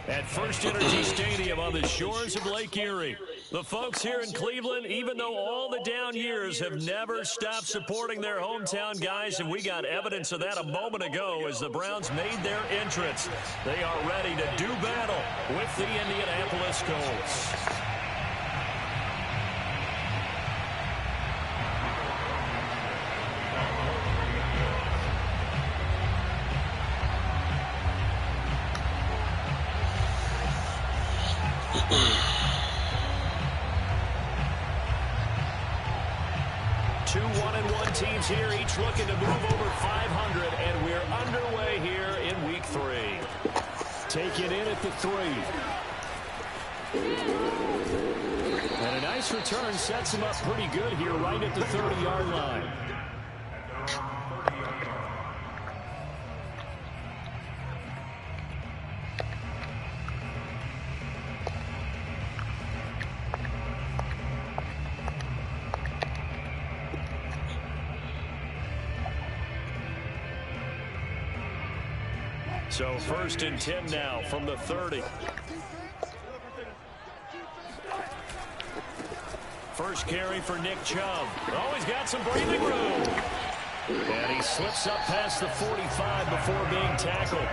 At First Energy Stadium on the shores of Lake Erie. The folks here in Cleveland, even though all the down years, have never stopped supporting their hometown guys, and we got evidence of that a moment ago as the Browns made their entrance. They are ready to do battle with the Indianapolis Colts. Two 1-1 teams here, each looking to move over 500, and we're underway here in Week 3. Take it in at the 3. And a nice return sets him up pretty good here right at the 30-yard line. So 1st and 10 now from the 30. First carry for Nick Chubb. Oh, he's got some breathing room. And he slips up past the 45 before being tackled.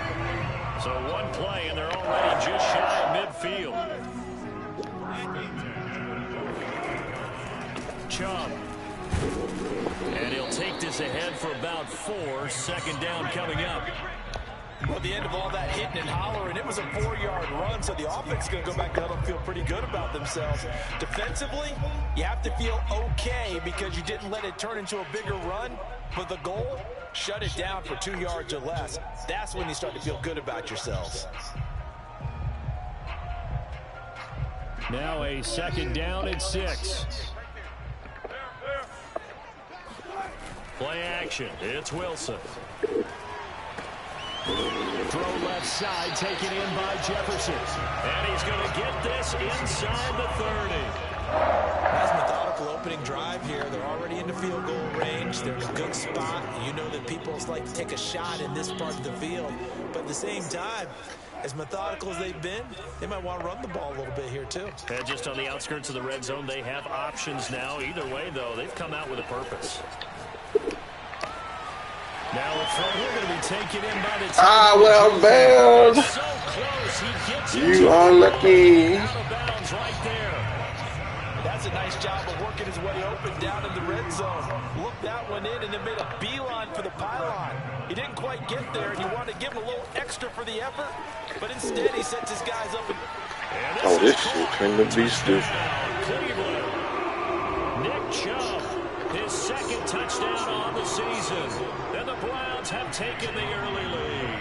So one play, and they're already just shy of midfield. Chubb. And he'll take this ahead for about 4. 2nd down coming up. Well, at the end of all that hitting and hollering, it was a 4-yard run, so the offense is going to go back to huddle and feel pretty good about themselves. Defensively, you have to feel okay because you didn't let it turn into a bigger run, but the goal, shut it down for 2 yards or less. That's when you start to feel good about yourselves. Now a 2nd down and 6. Play action. It's Wilson. Throw left side, taken in by Jefferson. And he's going to get this inside the 30. Nice methodical opening drive here. They're already in the field goal range. They're in a good spot. You know that people like to take a shot in this part of the field. But at the same time, as methodical as they've been, they might want to run the ball a little bit here too. And just on the outskirts of the red zone, they have options now. Either way, though, they've come out with a purpose. Now a throw here going to be taken in by the team. Well, bad. So close, he gets You are lucky. out of bounds right there. That's a nice job of working his way open down in the red zone. Looked that one in and then made a beeline for the pylon. He didn't quite get there, and you want to give him a little extra for the effort, but instead he sets his guys up. Oh, this shit finna be stupid. Cleveland. Nick Chubb, his 2nd touchdown on the season. And the Browns have taken the early lead.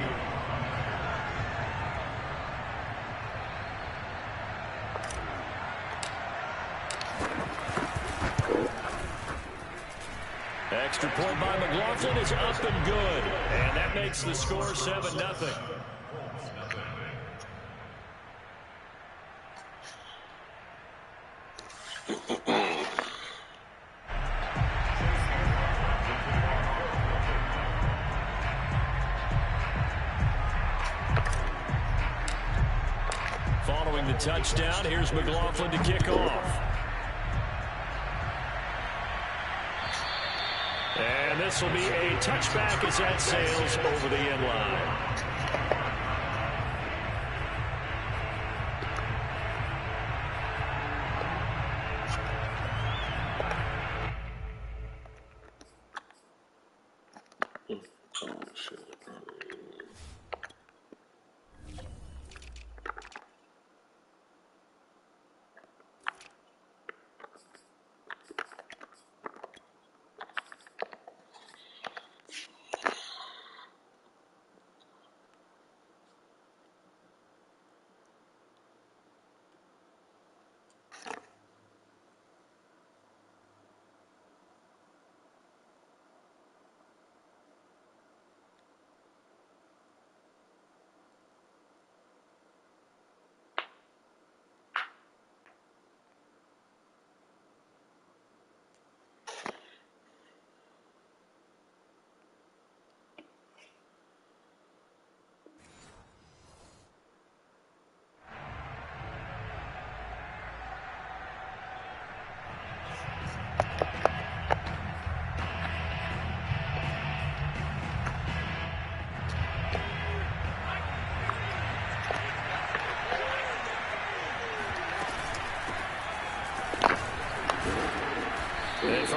Extra point by McLaughlin is up and good. And that makes the score 7-0. Following the touchdown, here's McLaughlin to kick off. And this will be a touchback as that sails over the end line.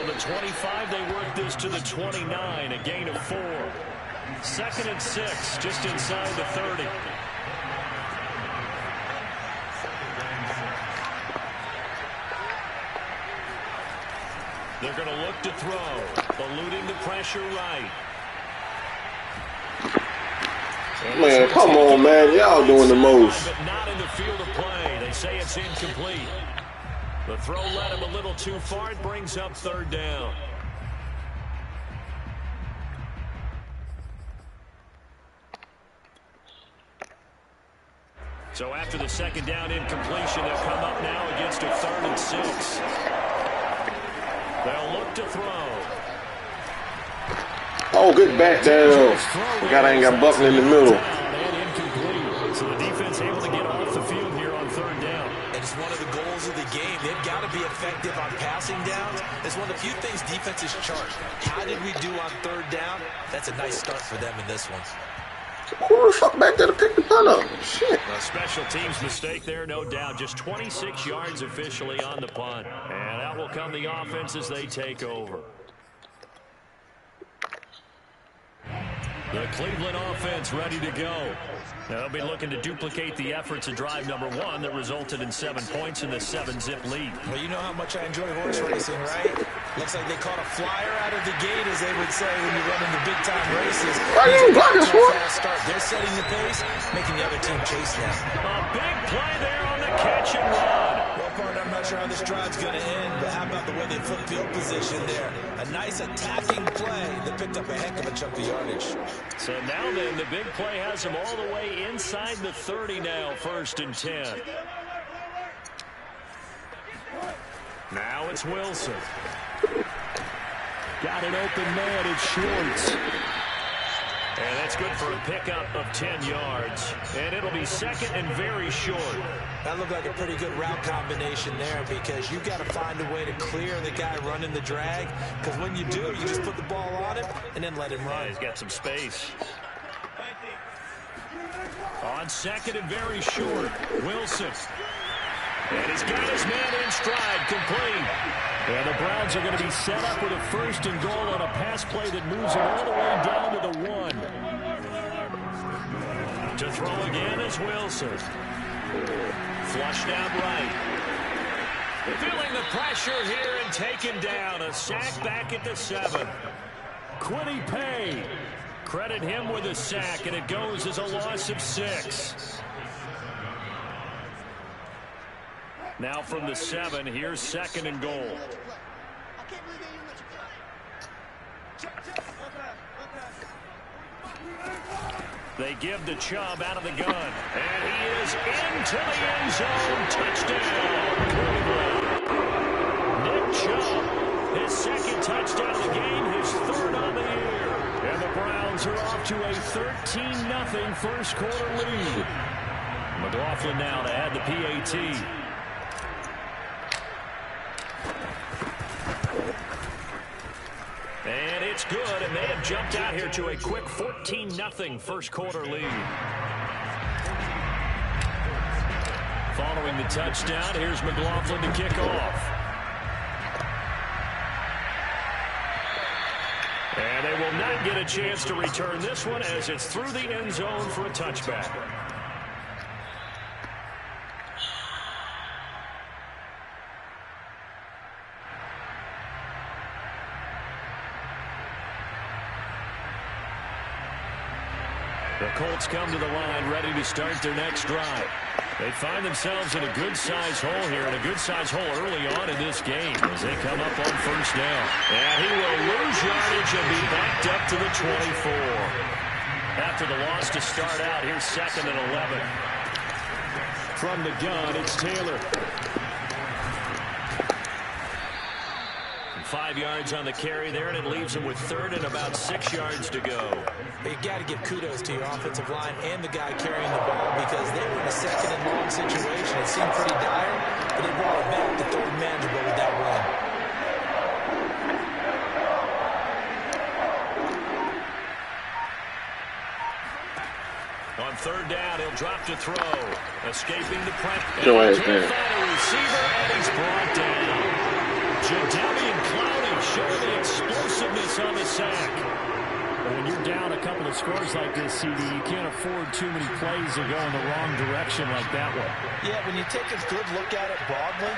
From the 25, they work this to the 29, a gain of 4. 2nd and 6, just inside the 30. They're going to look to throw, eluding the pressure right. Man, come on, man. Y'all doing the most. But not in the field of play. They say it's incomplete. The throw led him a little too far. It brings up 3rd down. So after the 2nd down incompletion, they'll come up now against a 3rd and 6. They'll look to throw. Oh, good back down. God, I ain't got Buckner in the middle. And incomplete. So the defense able to get off the field here on 3rd down. And it's one of the goals of the game. They've got to be effective on passing downs. It's one of the few things defenses chart. How did we do on 3rd down? That's a nice start for them in this one. Who the fuck back there to pick the punt up? Shit. A special teams mistake there, no doubt. Just 26 yards officially on the punt. And out will come the offense as they take over. The Cleveland offense ready to go. They'll be looking to duplicate the efforts of drive number 1 that resulted in 7 points in the 7-zip lead. Well, you know how much I enjoy horse racing, right? Looks like they caught a flyer out of the gate, as they would say when you're running the big-time races. Why you blocking for? They're setting the pace, making the other team chase them. A big play there on the catch and run. Well, partner, I'm not sure how this drive's going to end, but how about the way they flip field position there? A nice attacking play that picked up a heck of a chunk of yardage. So now then, the big play has them all the way inside the 30 now, 1st and 10. Now it's Wilson. Got an open man, it's Schwartz. And that's good for a pickup of 10 yards. And it'll be 2nd and very short. That looked like a pretty good route combination there, because you've got to find a way to clear the guy running the drag. Because when you do, you just put the ball on him and then let him run. Yeah, he's got some space. On 2nd and very short, Wilson. And he's got his man in stride, complete. And the Browns are going to be set up with a 1st and goal on a pass play that moves them all the way down to the 1. To throw again is Wilson. Flushed out right. Feeling the pressure here and taken down. A sack back at the 7. Quiddy Pay. Credit him with a sack, and it goes as a loss of 6. Now from the 7, here's 2nd and goal. They give to Chubb out of the gun. And he is into the end zone. Touchdown, Cleveland. Nick Chubb, his 2nd touchdown of the game, his 3rd on the year. And the Browns are off to a 13-0 first quarter lead. McLaughlin now to add the PAT. And it's good, and they have jumped out here to a quick 14-0 first quarter lead. Following the touchdown, here's McLaughlin to kick off. And they will not get a chance to return this one as it's through the end zone for a touchback. The Colts come to the line ready to start their next drive. They find themselves in a good-sized hole here, and a good-sized hole early on in this game as they come up on 1st down. And he will lose yardage and be backed up to the 24. After the loss to start out, here's 2nd and 11. From the gun, it's Taylor. 5 yards on the carry there, and it leaves him with 3rd and about 6 yards to go. You got to give kudos to your offensive line and the guy carrying the ball, because they were in a 2nd and long situation. It seemed pretty dire, but they brought it back to 3rd manageable with that run. On 3rd down, he'll drop to throw. Escaping the pressure. Go ahead, Can't find a receiver, and he's brought down. Jadeveon Clowney showing the explosiveness on the sack. When you're down a couple of scores like this, CD, you can't afford too many plays that go in the wrong direction like that one. Yeah, when you take a good look at it broadly,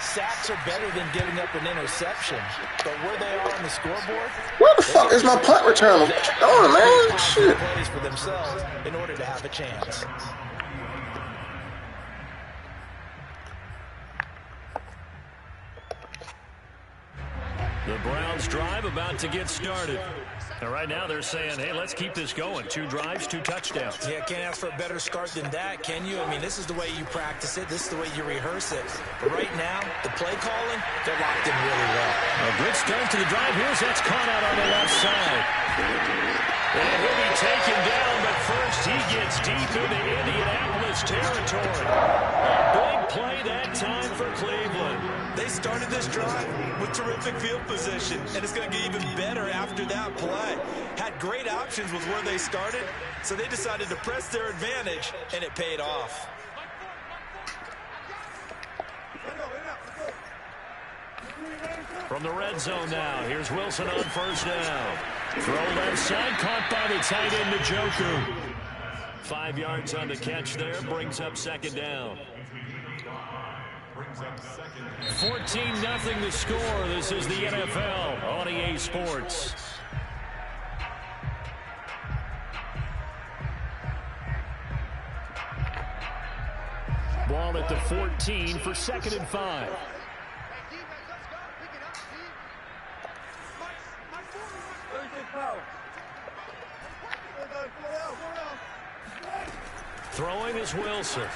sacks are better than giving up an interception. But where they are on the scoreboard, Where the fuck is my punt returner? Oh, man, shit. Plays for themselves in order to have a chance. The Browns drive about to get started. And right now they're saying, hey, let's keep this going. 2 drives, 2 touchdowns. Yeah, can't ask for a better start than that, can you? I mean, this is the way you practice it. This is the way you rehearse it. But right now, the play calling, they're locked in really well. A good start to the drive. Here's that's caught out on the left side. And he'll be taken down, but first he gets deep into Indianapolis territory. A big play that time for Cleveland. They started this drive with terrific field position, and it's going to get even better after that play. Had great options with where they started, so they decided to press their advantage, and it paid off. From the red zone now, here's Wilson on first down. Throw left side, caught by the tight end Njoku. 5 yards on the catch there, brings up second down. 14-0 the score. This is the NFL on EA Sports. Ball at the 14 for 2nd and 5. Throwing is Wilson.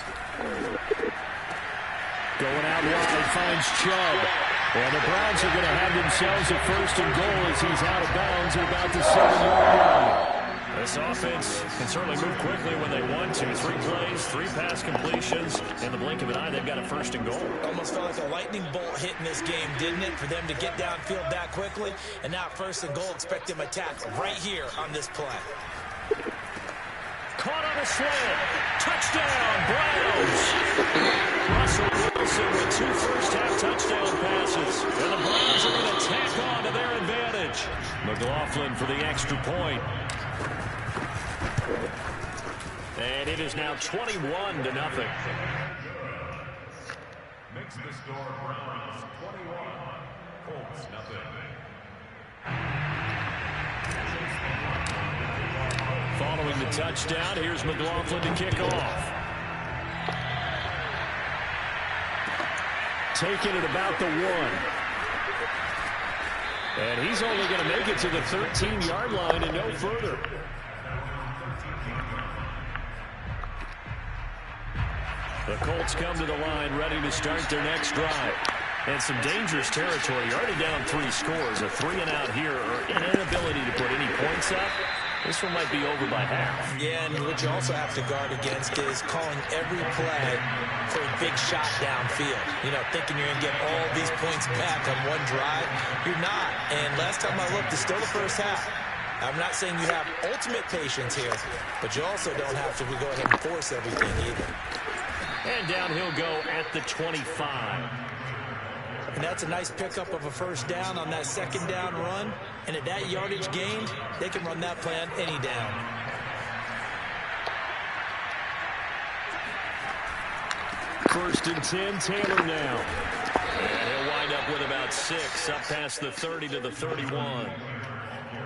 Going out wide, finds Chubb. And the Browns are going to have themselves a 1st and goal as he's out of bounds at about the 7-yard line. This offense can certainly move quickly when they want to. 3 plays, 3 pass completions. In the blink of an eye, they've got a 1st and goal. Almost felt like a lightning bolt hit in this game, didn't it? For them to get downfield that quickly. And now 1st and goal, expect them attack right here on this play. Caught on a slant. Touchdown, Browns. Russell Wilson with 2 first-half touchdown passes. And the Browns are going to tack on to their advantage. McLaughlin for the extra point. And it is now 21-0. Makes the score Browns 21, Colts nothing. Following the touchdown, here's McLaughlin to kick off. Taking it about the 1. And he's only going to make it to the 13-yard line and no further. The Colts come to the line ready to start their next drive. And some dangerous territory. You're already down 3 scores. A 3-and-out here or an inability to put any points up. This one might be over by half. Yeah, and what you also have to guard against is calling every play for a big shot downfield. You know, thinking you're going to get all these points back on one drive. You're not. And last time I looked, it's still the first half. I'm not saying you have ultimate patience here, but you also don't have to go ahead and force everything either. And down he'll go at the 25. And that's a nice pickup of a 1st down on that 2nd down run. And at that yardage gained, they can run that play on any down. First and 10, Taylor now. And he'll wind up with about 6, up past the 30 to the 31.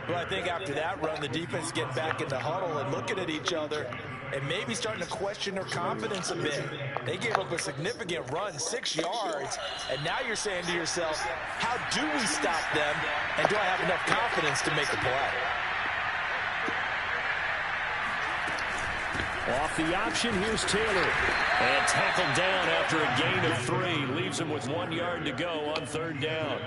Well, I think after that run, the defense getting back in the huddle and looking at each other and maybe starting to question their confidence a bit. They gave up a significant run, 6 yards, and now you're saying to yourself, how do we stop them, and do I have enough confidence to make a play? Off the option, here's Taylor. And tackled down after a gain of 3. Leaves him with 1 yard to go on 3rd down.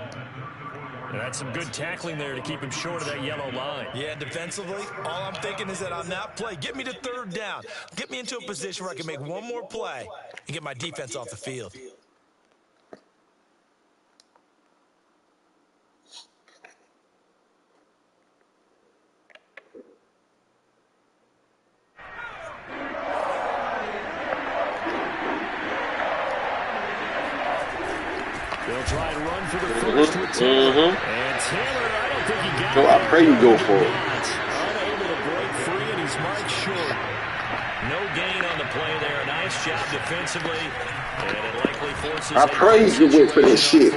And that's some good tackling there to keep him short of that yellow line. Yeah, defensively, all I'm thinking is that on that play, get me to 3rd down. Get me into a position where I can make one more play and get my defense off the field. They'll try and run for the first with Taylor. And Taylor, I don't think he got So I pray you go for it. unable to break free, and he's marked short. No gain on the play there. Nice job defensively. And it likely forces I praise you with for this shit.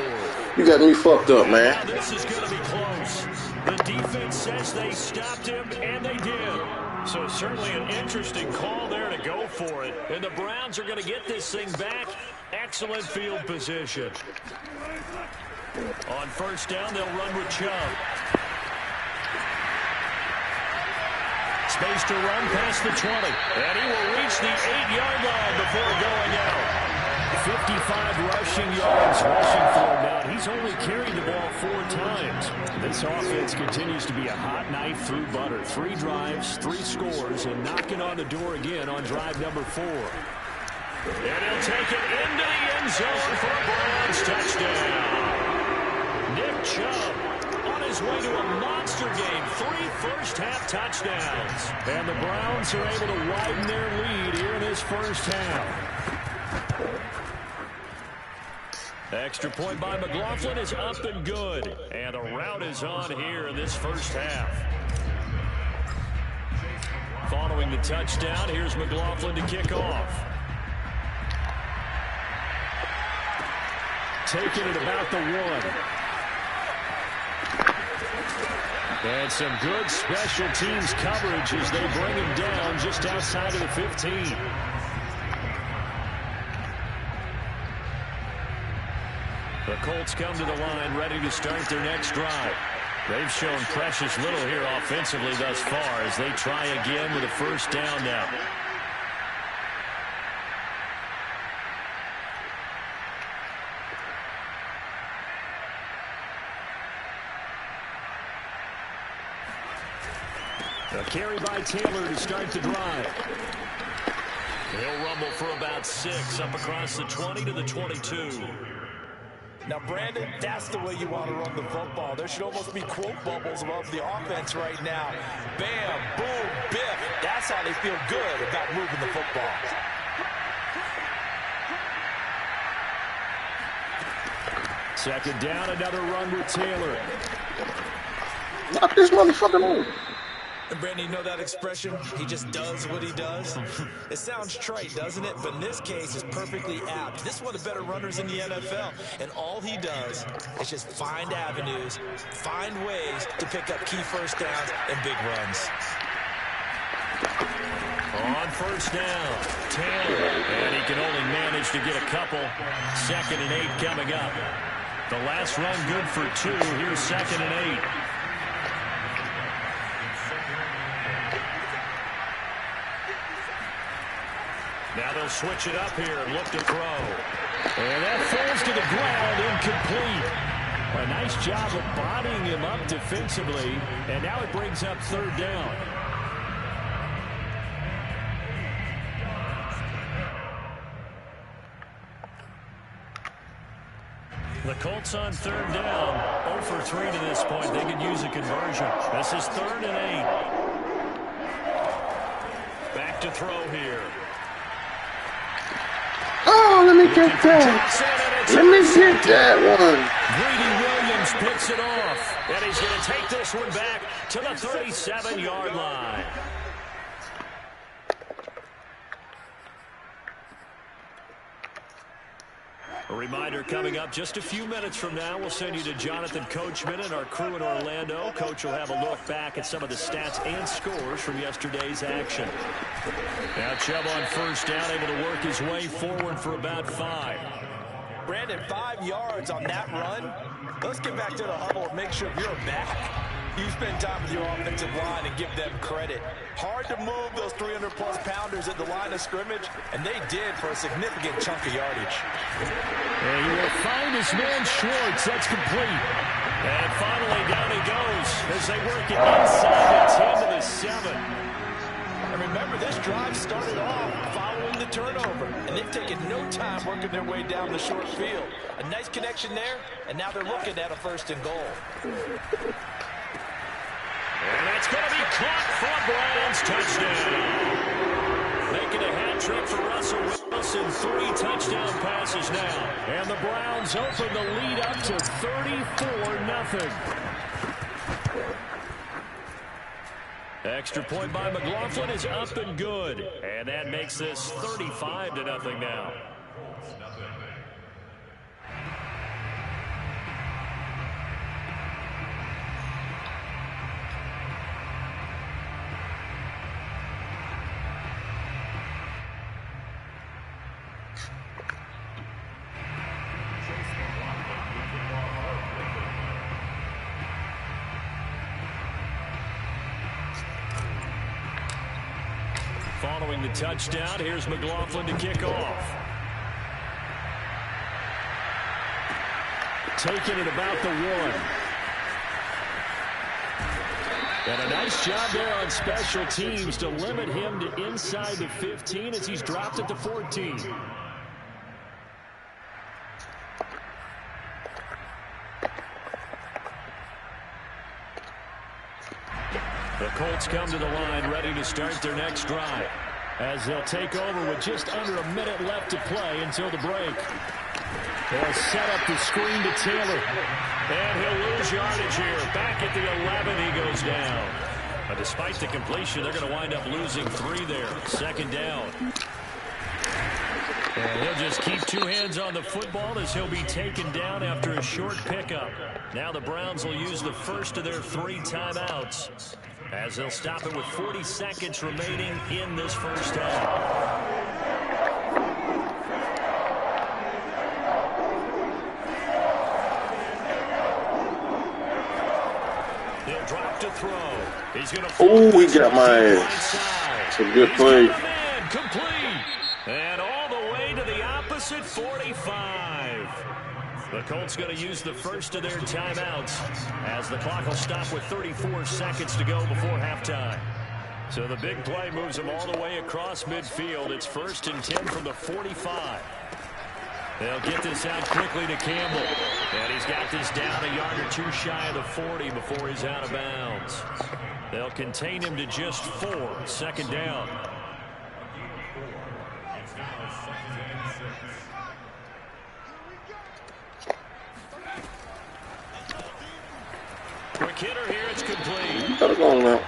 You got me fucked up, man. Now this is going to be close. The defense says they stopped him, and they did. So certainly an interesting call there to go for it. And the Browns are going to get this thing back. Excellent field position. On first down, they'll run with Chubb. Space to run past the 20. And he will reach the 8-yard line before going out. 55 rushing yards rushing for him now. He's only carried the ball 4 times. This offense continues to be a hot knife through butter. 3 drives, 3 scores, and knocking on the door again on drive number 4. And he'll take it into the end zone for a Browns touchdown. Nick Chubb on his way to a monster game. 3 first-half touchdowns. And the Browns are able to widen their lead here in this first half. Extra point by McLaughlin is up and good. And the route is on here in this first half. Following the touchdown, here's McLaughlin to kick off. Taking it about the 1. And some good special teams coverage as they bring him down just outside of the 15. The Colts come to the line ready to start their next drive. They've shown precious little here offensively thus far as they try again with a first down now. A carry by Taylor to start the drive. He'll rumble for about 6 up across the 20 to the 22. Now, Brandon, that's the way you want to run the football. There should almost be quote bubbles above the offense right now. Bam, boom, biff. That's how they feel good about moving the football. Second down, another run with Taylor. Knock this motherfucker on. And Brandon, you know that expression? He just does what he does. It sounds trite, doesn't it? But in this case, it's perfectly apt. This is one of the better runners in the NFL. And all he does is just find avenues, find ways to pick up key first downs and big runs. On first down, Taylor. And he can only manage to get a couple. 2nd and 8 coming up. The last run good for 2. Here's 2nd and 8. Now they'll switch it up here and look to throw. And that falls to the ground, incomplete. A nice job of bodying him up defensively. And now it brings up 3rd down. The Colts on 3rd down. 0 for 3 to this point. They could use a conversion. This is 3rd and 8. Back to throw here. Oh, let me get that. Let me get that one. Greedy Williams picks it off. And he's going to take this one back to the 37-yard line. A reminder coming up just a few minutes from now. We'll send you to Jonathan Coachman and our crew in Orlando. Coach will have a look back at some of the stats and scores from yesterday's action. Now Chubb on first down, able to work his way forward for about 5. Brandon, 5 yards on that run. Let's get back to the huddle and make sure you're back. You spend time with your offensive line and give them credit. Hard to move those 300-plus pounders at the line of scrimmage, and they did for a significant chunk of yardage. And he will find his man Schwartz. That's complete. And finally down he goes as they work it inside the 10 to the 7. And remember, this drive started off following the turnover, and they've taken no time working their way down the short field. A nice connection there, and now they're looking at a 1st and goal. And that's going to be caught for a Browns touchdown. Making a hat trick for Russell Wilson. 3 touchdown passes now. And the Browns open the lead up to 34-0. Extra point by McLaughlin is up and good. And that makes this 35-0 now. Following the touchdown, here's McLaughlin to kick off. Taking it about the 1. And a nice job there on special teams to limit him to inside the 15 as he's dropped at the 14. The Colts come to the line ready to start their next drive. As they'll take over with just under a minute left to play until the break. They'll set up the screen to Taylor. And he'll lose yardage here. Back at the 11, he goes down. But despite the completion, they're going to wind up losing 3 there. Second down. And he'll just keep 2 hands on the football as he'll be taken down after a short pickup. Now the Browns will use the first of their 3 timeouts, as they'll stop it with 40 seconds remaining in this first half. He'll drop to throw. He's going to. Oh, he got my ass. It's a good play. Complete. And all the way to the opposite 45. The Colts going to use the first of their timeouts as the clock will stop with 34 seconds to go before halftime. So the big play moves them all the way across midfield. It's 1st and 10 from the 45. They'll get this out quickly to Campbell. And he's got this down a yard or 2 shy of the 40 before he's out of bounds. They'll contain him to just 4. 2nd down. Quick hitter here, it's complete. Gotta go now.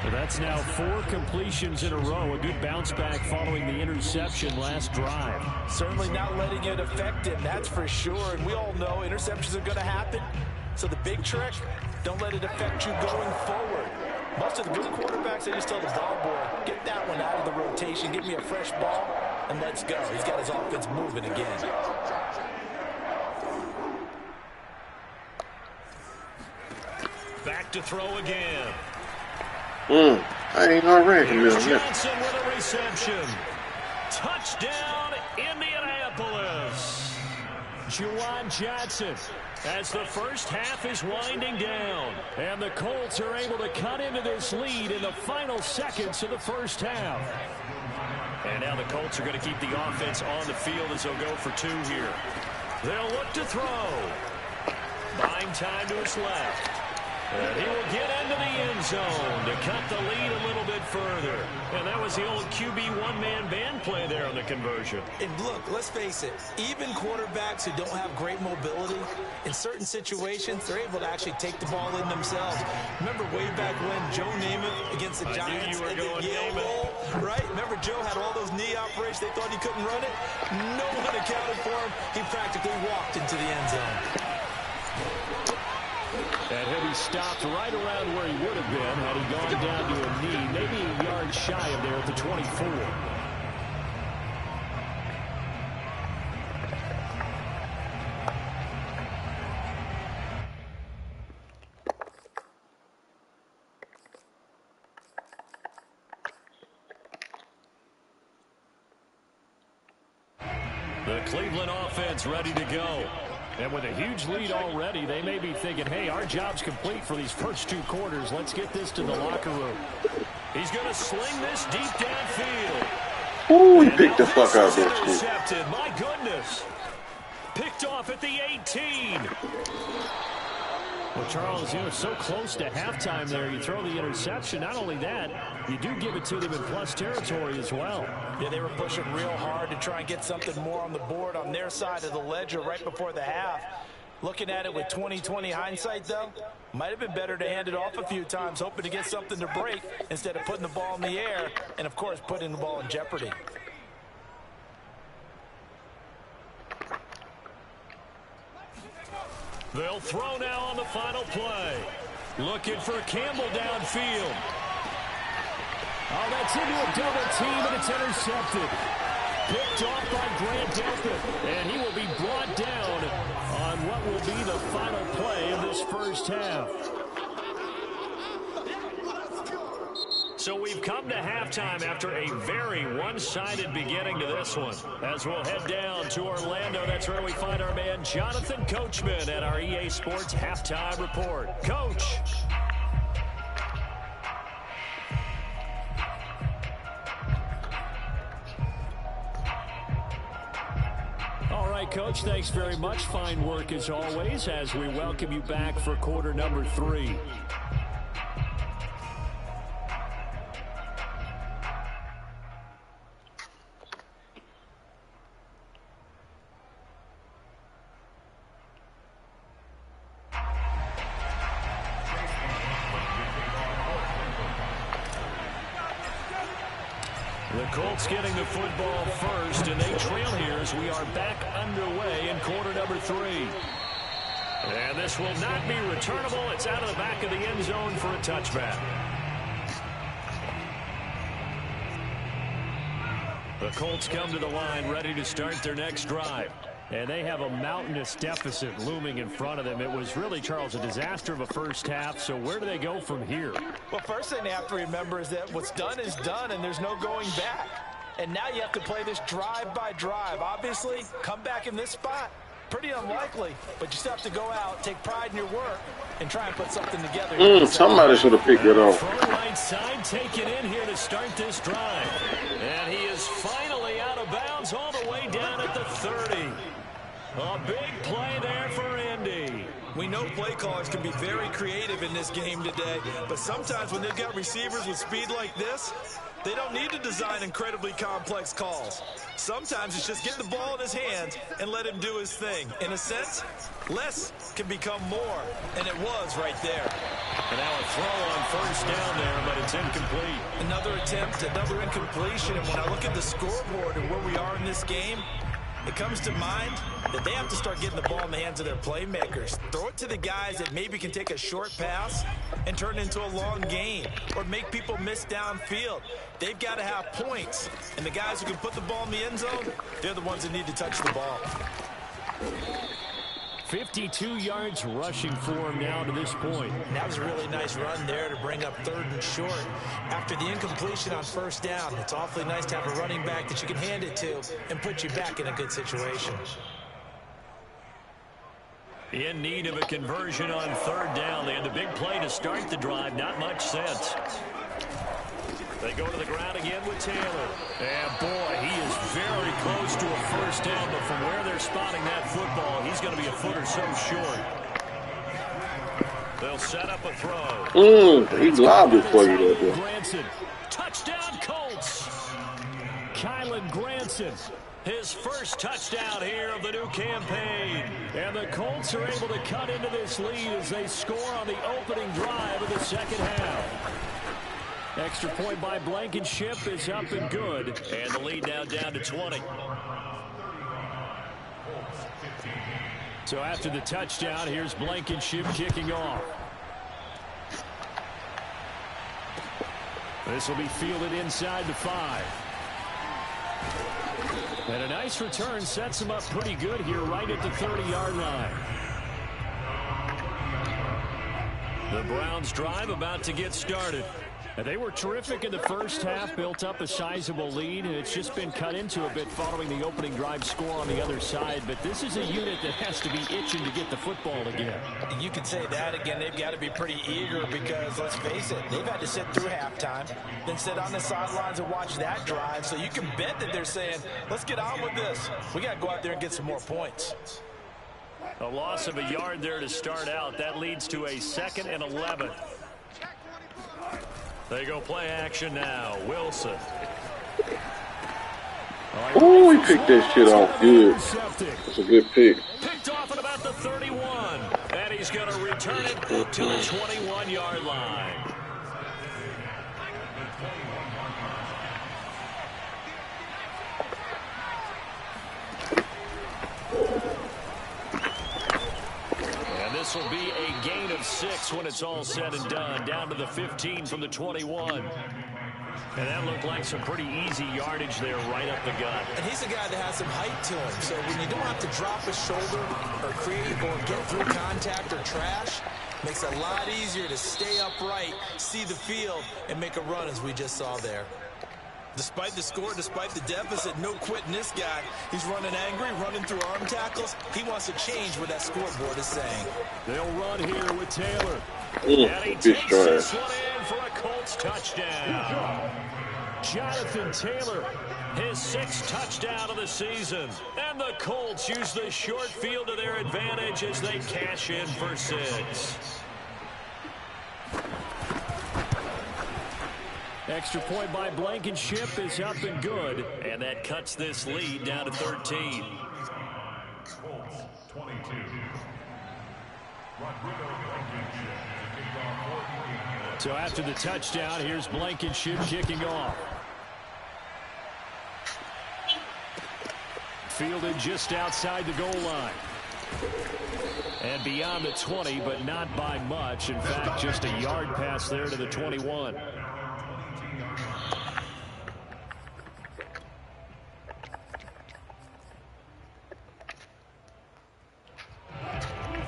Well, that's now 4 completions in a row. A good bounce back following the interception last drive. Certainly not letting it affect him, that's for sure. And we all know interceptions are going to happen. So the big trick, don't let it affect you going forward. Most of the good quarterbacks, they just tell the ball boy, get that one out of the rotation, give me a fresh ball, and let's go. He's got his offense moving again. Back to throw again. I ain't already. Johnson with a reception. Touchdown, Indianapolis. Juwan Johnson, as the first half is winding down. And the Colts are able to cut into this lead in the final seconds of the first half. And now the Colts are going to keep the offense on the field as they'll go for 2 here. They'll look to throw. Buying time to his left. And he will get into the end zone to cut the lead a little bit further. And that was the old QB one-man band play there on the conversion. And look, let's face it, even quarterbacks who don't have great mobility, in certain situations, they're able to actually take the ball in themselves. Remember way back when Joe Namath against the Giants and the Yale Bowl, right? Remember Joe had all those knee operations, they thought he couldn't run it? No one accounted for him. He practically walked into the end zone. And he'll be stopped right around where he would have been had he gone down to a knee, maybe a yard shy of there at the 24. The Cleveland offense ready to go. And with a huge lead already, they may be thinking, hey, our job's complete for these first 2 quarters. Let's get this to the locker room. He's going to sling this deep downfield. Ooh, he picked the fuck out of that school. Intercepted, my goodness. Picked off at the 18. Well, Charles, so close to halftime there. You throw the interception. Not only that, you do give it to them in plus territory as well. Yeah, they were pushing real hard to try and get something more on the board on their side of the ledger right before the half. Looking at it with 20/20 hindsight, though, might have been better to hand it off a few times, hoping to get something to break instead of putting the ball in the air and, of course, putting the ball in jeopardy. They'll throw now on the final play. Looking for Campbell downfield. Oh, that's into a double team, and it's intercepted. Picked off by Grant Delpit, and he will be brought down on what will be the final play of this first half. So we've come to halftime after a very one-sided beginning to this one. As we'll head down to Orlando, that's where we find our man Jonathan Coachman at our EA Sports Halftime Report. Coach. All right, Coach, thanks very much. Fine work as always as we welcome you back for quarter number 3. The Colts getting the football first, and they trail here as we are back underway in quarter number 3. And this will not be returnable. It's out of the back of the end zone for a touchback. The Colts come to the line ready to start their next drive. And they have a mountainous deficit looming in front of them. It was really, Charles, a disaster of a first half. So where do they go from here? Well, first thing they have to remember is that what's done is done, and there's no going back. And now you have to play this drive by drive. Obviously, come back in this spot, pretty unlikely. But you still have to go out, take pride in your work, and try and put something together. Somebody should have picked it off. From right side, taken in here to start this drive. And he is finally out of bounds all the way down at the 30. A big play there for Indy. We know play callers can be very creative in this game today, but sometimes when they've got receivers with speed like this, they don't need to design incredibly complex calls. Sometimes it's just get the ball in his hands and let him do his thing. In a sense, less can become more, and it was right there. And now a throw on first down there, but it's incomplete. Another attempt, another incompletion, and when I look at the scoreboard and where we are in this game, it comes to mind that they have to start getting the ball in the hands of their playmakers. Throw it to the guys that maybe can take a short pass and turn it into a long gain or make people miss downfield. They've got to have points. And the guys who can put the ball in the end zone, they're the ones that need to touch the ball. 52 yards rushing for him now to this point. And that was a really nice run there to bring up 3rd and short. After the incompletion on first down, it's awfully nice to have a running back that you can hand it to and put you back in a good situation. In need of a conversion on 3rd down. They had the big play to start the drive. Not much sense. They go to the ground again with Taylor. And, boy, he is very close to a first down, but from where they're spotting that football, he's going to be a foot or so short. They'll set up a throw. He's liable for you there, boy. Granson. Touchdown, Colts. Kylan Granson. His first touchdown here of the new campaign. And the Colts are able to cut into this lead as they score on the opening drive of the second half. Extra point by Blankenship is up and good. And the lead now down to 20. So after the touchdown, here's Blankenship kicking off. This will be fielded inside the 5. And a nice return sets him up pretty good here right at the 30-yard line. The Browns drive about to get started. And they were terrific in the first half, built up a sizable lead, and it's just been cut into a bit following the opening drive score on the other side. But this is a unit that has to be itching to get the football again. You could say that again. They've got to be pretty eager because, let's face it, they've had to sit through halftime, then sit on the sidelines and watch that drive. So you can bet that they're saying, let's get on with this. We got to go out there and get some more points. A loss of a yard there to start out. That leads to a 2nd and 11. They go play action now. Wilson. Oh, he picked that shit off good. That's a good pick. Picked off at about the 31. And he's going to return it to the 21-yard line. This will be a gain of 6 when it's all said and done. Down to the 15 from the 21. And that looked like some pretty easy yardage there right up the gut. And he's a guy that has some height to him. So when you don't have to drop his shoulder or create or get through contact or trash, makes it a lot easier to stay upright, see the field, and make a run as we just saw there. Despite the score, despite the deficit, no quitting this guy. He's running angry, running through arm tackles. He wants to change what that scoreboard is saying. They'll run here with Taylor. And he takes this one in for a Colts touchdown. Jonathan Taylor, his 6th touchdown of the season. And the Colts use the short field to their advantage as they cash in for 6. Extra point by Blankenship is up and good. And that cuts this lead down to 13. Colts 22. So after the touchdown, here's Blankenship kicking off. Fielded just outside the goal line. And beyond the 20, but not by much. In fact, just a yard pass there to the 21.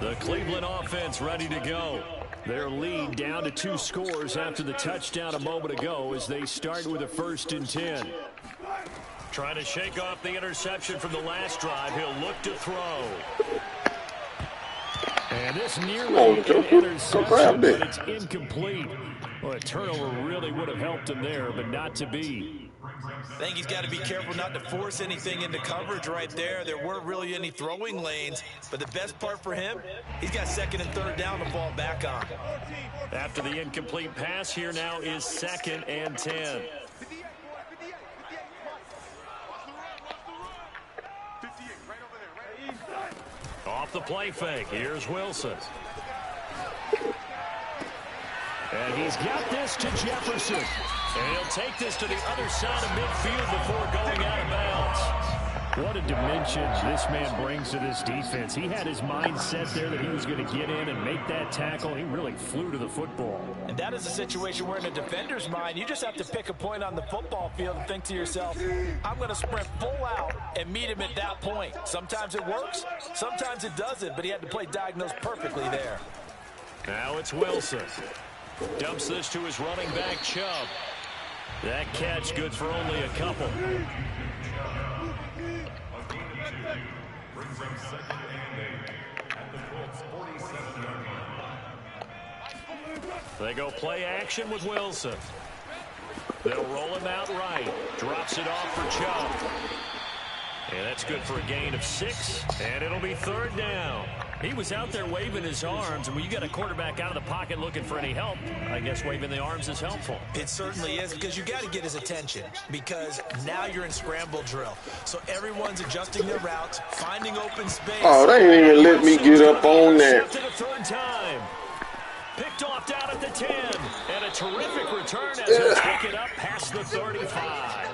The Cleveland offense ready to go. Their lead down to 2 scores after the touchdown a moment ago as they start with a 1st and 10. Trying to shake off the interception from the last drive. He'll look to throw. And this nearly an interception, but it's incomplete. Well, a turnover really would have helped him there, but not to be. I think he's got to be careful not to force anything into coverage right there. There weren't really any throwing lanes, but the best part for him, he's got 2nd and 3rd down to fall back on. After the incomplete pass, here now is 2nd and 10. Off the play fake, here's Wilson. And he's got this to Jefferson. And he'll take this to the other side of midfield before going out of bounds. What a dimension this man brings to this defense. He had his mind set there that he was going to get in and make that tackle. He really flew to the football. And that is a situation where in a defender's mind, you just have to pick a point on the football field and think to yourself, I'm going to sprint full out and meet him at that point. Sometimes it works, sometimes it doesn't, but he had to play diagnose perfectly there. Now it's Wilson. Dumps this to his running back, Chubb. That catch good for only a couple. Brings them 2nd and 8 at the Colts 47-yard line. They go play action with Wilson. They'll roll him out right. Drops it off for Chubb. And that's good for a gain of 6. And it'll be 3rd down. He was out there waving his arms, and when you got a quarterback out of the pocket looking for any help, I guess waving the arms is helpful. It certainly is, because you got to get his attention, because now you're in scramble drill. So everyone's adjusting their routes, finding open space. Oh, they ain't even let me get up on that. To the 3rd time. Picked off down at the 10. And a terrific return as he'll take it up past the 35.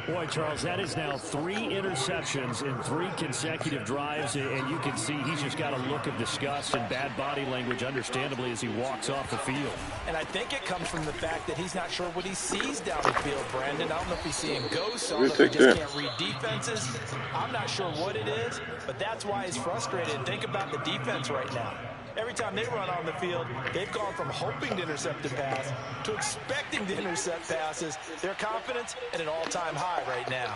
Boy, Charles, that is now 3 interceptions in 3 consecutive drives, and you can see he's just got a look of disgust and bad body language, understandably, as he walks off the field. And I think it comes from the fact that he's not sure what he sees down the field, Brandon. I don't know if he's seeing ghosts. I don't know if he just can't read defenses. I'm not sure what it is, but that's why he's frustrated. Think about the defense right now. Every time they run on the field, they've gone from hoping to intercept a pass to expecting to intercept passes. Their confidence at an all-time high right now.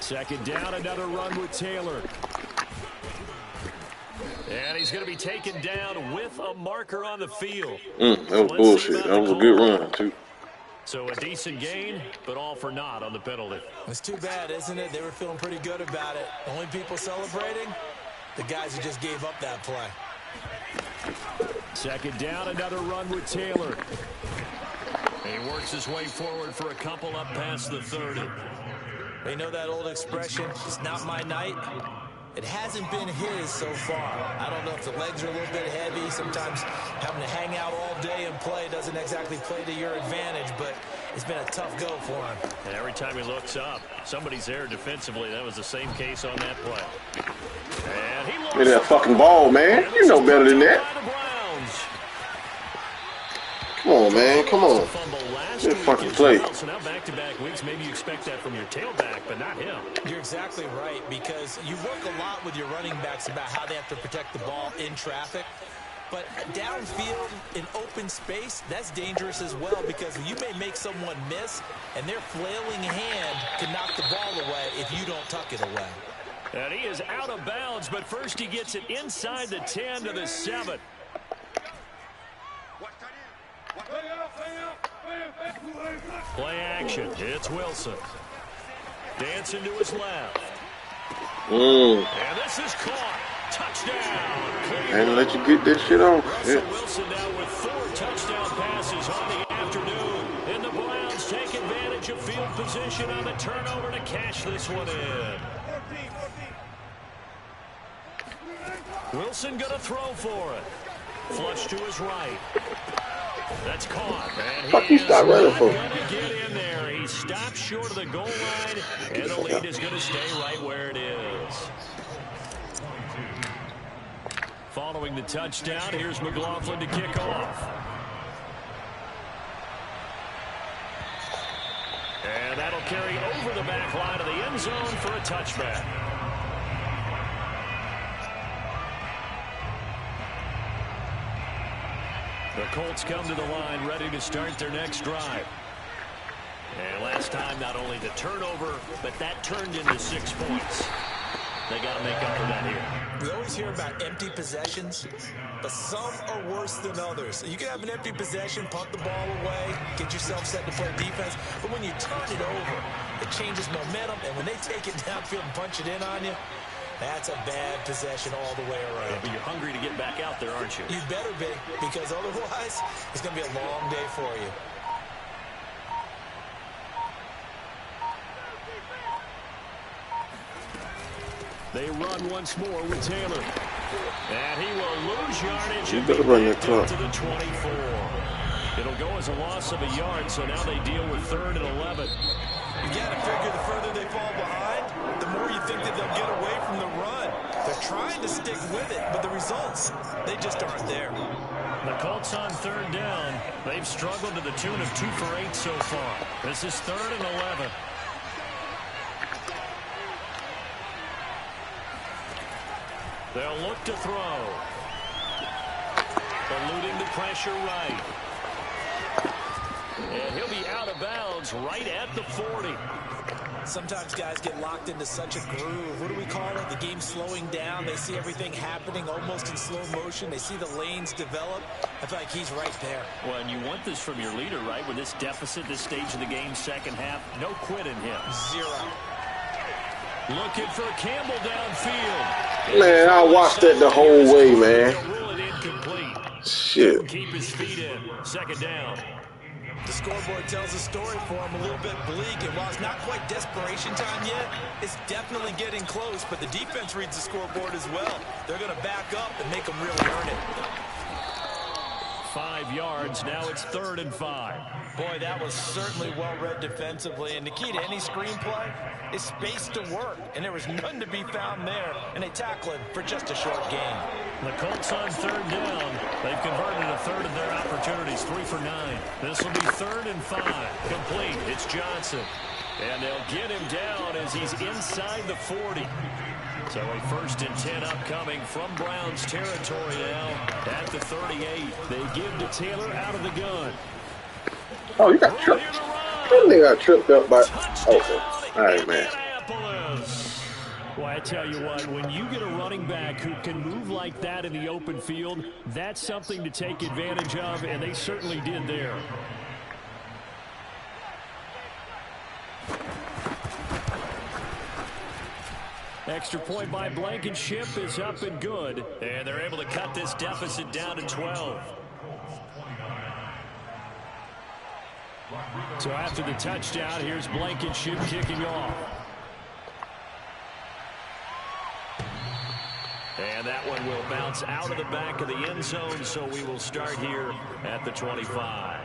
2nd down, another run with Taylor. And he's going to be taken down with a marker on the field. That was bullshit. That was a good run, too. So a decent gain, but all for naught on the penalty. It's too bad, isn't it? They were feeling pretty good about it. The only people celebrating, the guys who just gave up that play. Second down, another run with Taylor. He works his way forward for a couple up past the 30. They know that old expression, it's not my night. It hasn't been his so far. I don't know if the legs are a little bit heavy. Sometimes having to hang out all day and play doesn't exactly play to your advantage, but it's been a tough go for him. And every time he looks up, somebody's there defensively. That was the same case on that play. And he Look at that fucking ball, man. You know better than that. Come on, man. Come on. Good fucking play. So now back-to-back weeks, maybe you expect that from your tailback, but not him. You're exactly right, because you work a lot with your running backs about how they have to protect the ball in traffic. But downfield, in open space, that's dangerous as well, because you may make someone miss, and their flailing hand can knock the ball away if you don't tuck it away. And he is out of bounds, but first he gets it inside the 10 to the 7. Play action. It's Wilson. Dancing to his left. And this is caught. Touchdown. And let you get this shit off. Russell Wilson now with 4 touchdown passes on the afternoon. And the Browns take advantage of field position on the turnover to cash this one in. Wilson going to throw for it. Flush to his right. That's caught. And Fuck you stop running for? Get in there. He stops short of the goal line, and the lead is going to stay right where it is. Following the touchdown, here's McLaughlin to kick off. And that'll carry over the back line of the end zone for a touchback. The Colts come to the line ready to start their next drive. And last time, not only the turnover, but that turned into 6 points. They got to make up for that here. We always hear about empty possessions, but some are worse than others. You can have an empty possession, punt the ball away, get yourself set to play defense, but when you turn it over, it changes momentum, and when they take it downfield and punch it in on you, that's a bad possession all the way around. Yeah, but you're hungry to get back out there, aren't you? You better be, because otherwise, it's going to be a long day for you. They run once more with Taylor. And he will lose yardage. You better run your clock. To the 24. It'll go as a loss of a yard, so now they deal with 3rd and 11. You got to figure the further they fall behind, the more you think that they'll get away from the run. They're trying to stick with it, but the results, they just aren't there. The Colts on 3rd down. They've struggled to the tune of 2 for 8 so far. This is 3rd and 11. They'll look to throw. Eluding the pressure right. And he'll be out of bounds right at the 40. Sometimes guys get locked into such a groove. What do we call it? The game's slowing down. They see everything happening almost in slow motion. They see the lanes develop. I feel like he's right there. Well, and you want this from your leader, right? With this deficit, this stage of the game, second half, no quit in him. 0. Looking for Campbell downfield. Man, I watched that the whole way, man. Rule it incomplete. Shit. Keep his feet in. 2nd down. The scoreboard tells a story for him, a little bit bleak, and while it's not quite desperation time yet, it's definitely getting close, but the defense reads the scoreboard as well. They're going to back up and make them really earn it. 5 yards. Now it's 3rd and 5. Boy, that was certainly well-read defensively, and the key to any screenplay is space to work, and there was none to be found there, and they tackle him for just a short gain. The Colts on 3rd down. They've converted a 3rd of their opportunities, 3 for 9. This will be 3rd and 5. Complete. It's Johnson. And they'll get him down as he's inside the 40. So a 1st and 10 upcoming from Browns territory now at the 38. They give to Taylor out of the gun. Oh, you got tripped. That nigga got tripped up by... Okay. All right, man. Well, I tell you what, when you get a running back who can move like that in the open field, that's something to take advantage of, and they certainly did there. Extra point by Blankenship is up and good. And they're able to cut this deficit down to 12. So after the touchdown, here's Blankenship kicking off. And that one will bounce out of the back of the end zone, so we will start here at the 25.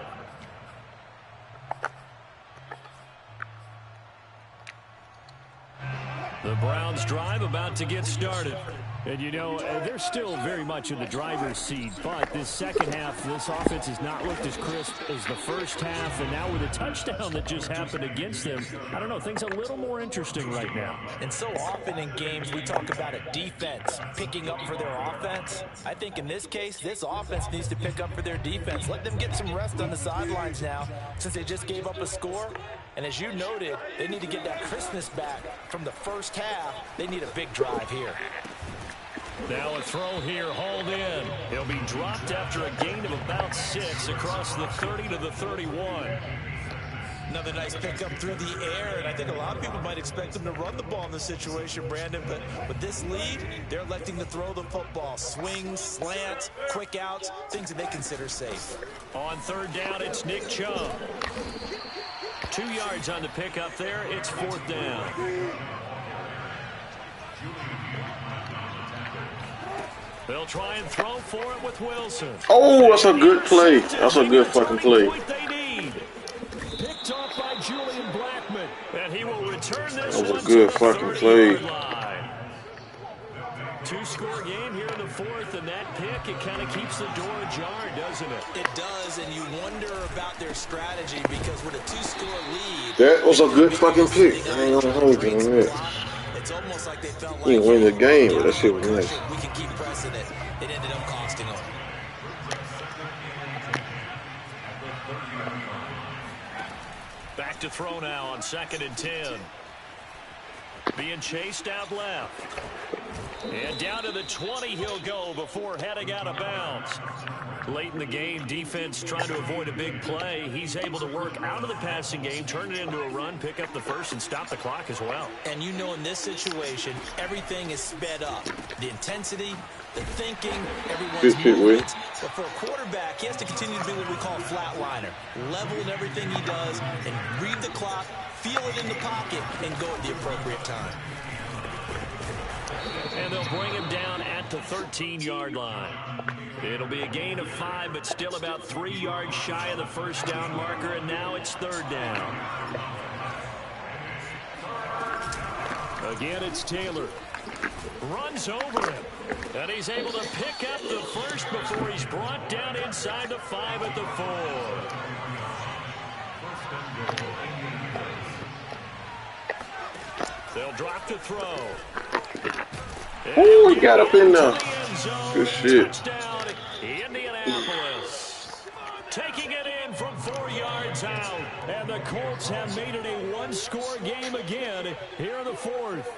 The Browns drive about to get started. And, you know, they're still very much in the driver's seat, but this second half, this offense has not looked as crisp as the first half, and now with a touchdown that just happened against them, I don't know, things a little more interesting right now. And so often in games we talk about a defense picking up for their offense. I think in this case, this offense needs to pick up for their defense. Let them get some rest on the sidelines now since they just gave up a score. And as you noted, they need to get that crispness back from the first half. They need a big drive here. Now a throw here, hauled in. He'll be dropped after a gain of about 6 across the 30 to the 31. Another nice pickup through the air, and I think a lot of people might expect them to run the ball in this situation, Brandon, but with this lead, they're electing to throw the football. Swings, slants, quick outs, things that they consider safe. On third down, it's Nick Chubb. 2 yards on the pickup there. It's fourth down. They'll try and throw for it with Wilson. Oh, that's a good play. That's a good fucking play. Picked off by Julian Blackman. And he will return this. That was a good fucking play. 2-score game here in the fourth, and that pick, it kind of keeps the door ajar, doesn't it? It does, and you wonder about their strategy because with a 2-score lead, That was a good fucking pick. I ain't gonna hold you on that. it's almost like they felt like He didn't win the game, but that shit was nice. we can keep pressing it. It ended up costing them. Back to throw now on 2nd and 10. Being chased out left. And down to the 20 he'll go before heading out of bounds. Late in the game, defense trying to avoid a big play. He's able to work out of the passing game, turn it into a run, pick up the first, and stop the clock as well. And you know in this situation, everything is sped up. The intensity, the thinking, everyone's movements. But for a quarterback, he has to continue to be what we call a flatliner. Level in everything he does and read the clock, feel it in the pocket, and go at the appropriate time. And they'll bring him down at the 13-yard line. It'll be a gain of 5, but still about 3 yards shy of the first down marker, and now it's third down. Again, it's Taylor. Runs over him, and he's able to pick up the first before he's brought down inside the 5 at the 4. They'll drop the throw. Oh, he got up in there. Good shit. Touchdown, Indianapolis. Taking it in from 4 yards out. And the Colts have made it a one-score game again here in the fourth.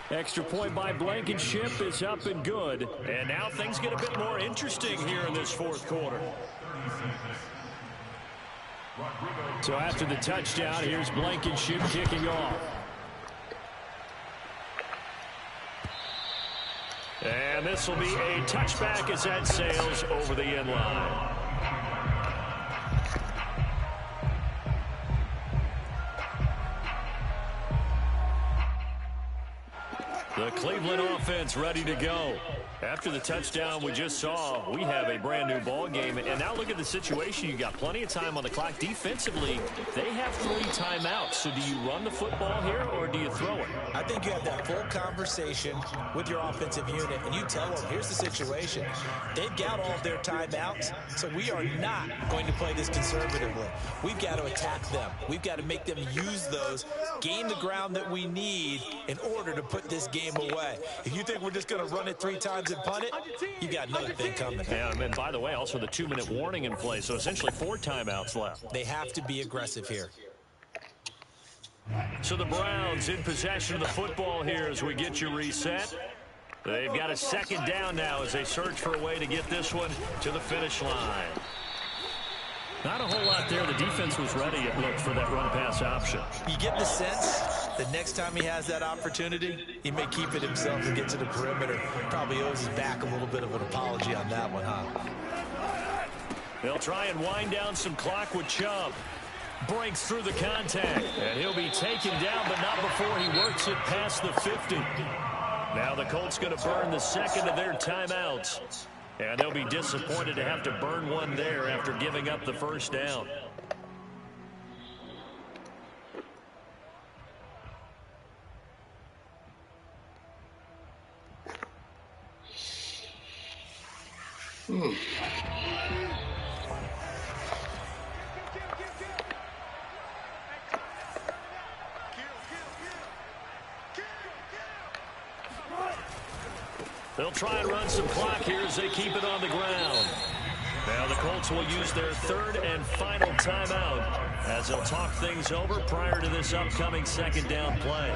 Extra point by Blankenship is up and good. And now things get a bit more interesting here in this fourth quarter. So after the touchdown, here's Blankenship kicking off. And this will be a touchback as that sails over the end line. The Cleveland offense ready to go. After the touchdown we just saw, we have a brand new ball game. And now look at the situation. You got plenty of time on the clock. Defensively, they have 3 timeouts. So do you run the football here or do you throw it? I think you have that full conversation with your offensive unit, and you tell them, here's the situation. They've got all of their timeouts, so we are not going to play this conservatively. We've got to attack them. We've got to make them use those, gain the ground that we need in order to put this game away. If you think we're just going to run it 3 times and punt it, you got another thing coming. Yeah, and by the way, also the 2-minute warning in play, so essentially 4 timeouts left. They have to be aggressive here. So the Browns in possession of the football here as we get you reset. They've got a second down now as they search for a way to get this one to the finish line. Not a whole lot there. The defense was ready, it looked, for that run-pass option. You get the sense that next time he has that opportunity, he may keep it himself and get to the perimeter. Probably owes his back a little bit of an apology on that one, huh? They'll try and wind down some clock with Chubb. Breaks through the contact, and he'll be taken down, but not before he works it past the 50. Now the Colts going to burn the second of their timeouts. And they'll be disappointed to have to burn one there after giving up the first down. They'll try and run some clock here as they keep it on the ground. Now the Colts will use their third and final timeout as they'll talk things over prior to this upcoming second down play.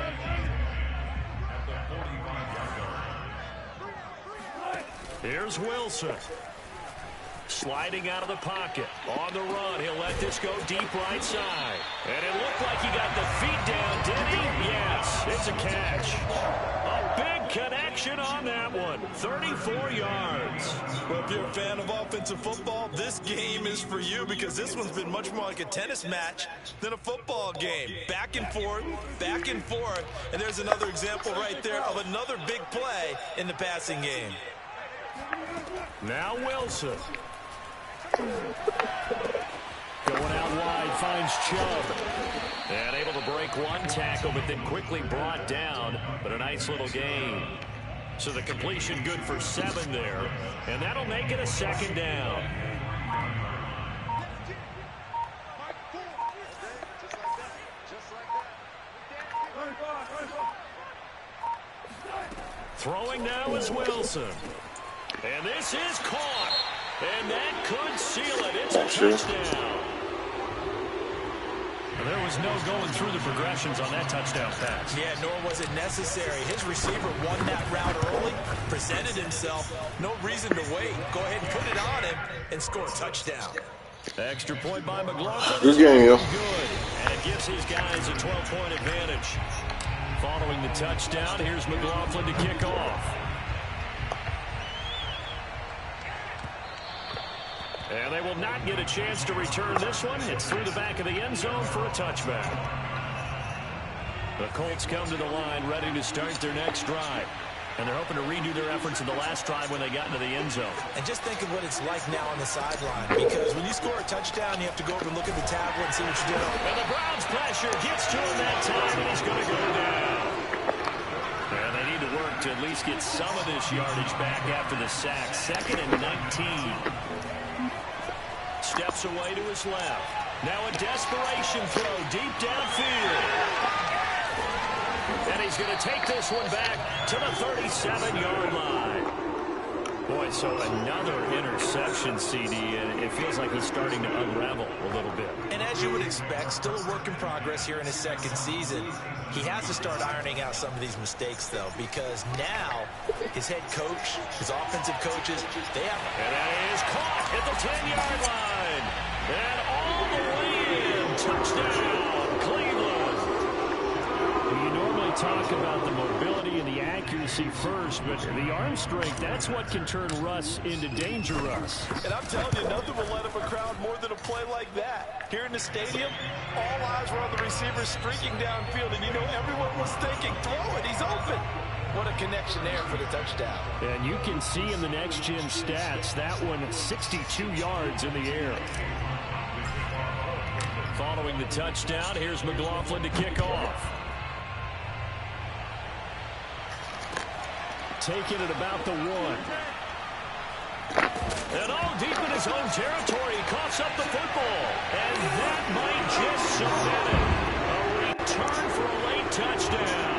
Here's Wilson. Sliding out of the pocket. On the run. He'll let this go deep right side. And it looked like he got the feet down, did he? Yes, it's a catch. A big connection on that one. 34 yards. Well, if you're a fan of offensive football, this game is for you because this one's been much more like a tennis match than a football game. Back and forth, and there's another example right there of another big play in the passing game. Now Wilson. Going out wide, finds Chubb. And able to break one tackle, but then quickly brought down. But a nice little gain. So the completion good for 7 there. And that'll make it a second down. Throwing now is Wilson. And this is caught. And that could seal it. It's a touchdown. And there was no going through the progressions on that touchdown pass. Yeah, nor was it necessary. His receiver won that route early, presented himself. No reason to wait. Go ahead and put it on him and score a touchdown. Extra point by McLaughlin. Good game, yo. Good. And it gives his guys a 12-point advantage. Following the touchdown, here's McLaughlin to kick off. And they will not get a chance to return this one. It's through the back of the end zone for a touchback. The Colts come to the line ready to start their next drive. And they're hoping to redo their efforts in the last drive when they got into the end zone. And just think of what it's like now on the sideline. Because when you score a touchdown, you have to go over and look at the tablet and see what you're doing. And the Browns pressure gets to him that time, and he's going to go down. And they need to work to at least get some of this yardage back after the sack. 2nd and 19. Steps away to his left. Now a desperation throw deep downfield. And he's going to take this one back to the 37-yard line. Boy, so another interception, CD, and it feels like he's starting to unravel a little bit. And as you would expect, still a work in progress here in his second season. He has to start ironing out some of these mistakes, though, because now his head coach, his offensive coaches, they have... And that is caught at the 10-yard line. And all the way in. Touchdown, Cleveland. You normally talk about the mobility and the accuracy first, but the arm strength, that's what can turn Russ into danger Russ. And I'm telling you, nothing will light up a crowd more than a play like that. Here in the stadium, all eyes were on the receiver streaking downfield, and you know everyone was thinking, throw it, he's open. What a connection there for the touchdown. And you can see in the next-gen stats, that one 62 yards in the air. Following the touchdown, here's McLaughlin to kick off. Taking it about the 1. And all deep in his own territory, he coughs up the football. And that might just submit it. A return for a late touchdown.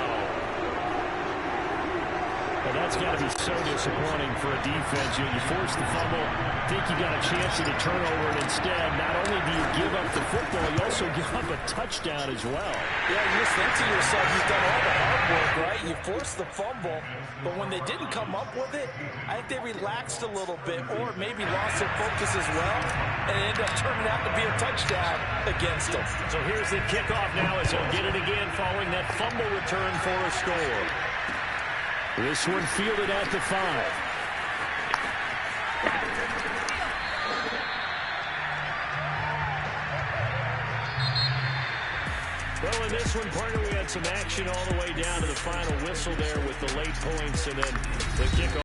And that that's got to be so disappointing for a defense. You force the fumble, think you got a chance at a turnover, and instead, not only do you give up the football, you also give up a touchdown as well. Yeah, you just think to yourself, you've done all the hard work, right? You forced the fumble, but when they didn't come up with it, I think they relaxed a little bit or maybe lost their focus as well, and it ended up turning out to be a touchdown against them. So here's the kickoff now as he'll get it again following that fumble return for a score. This one fielded at the 5. Well, in this one, partner, we had some action all the way down to the final whistle there with the late points and then the kickoff.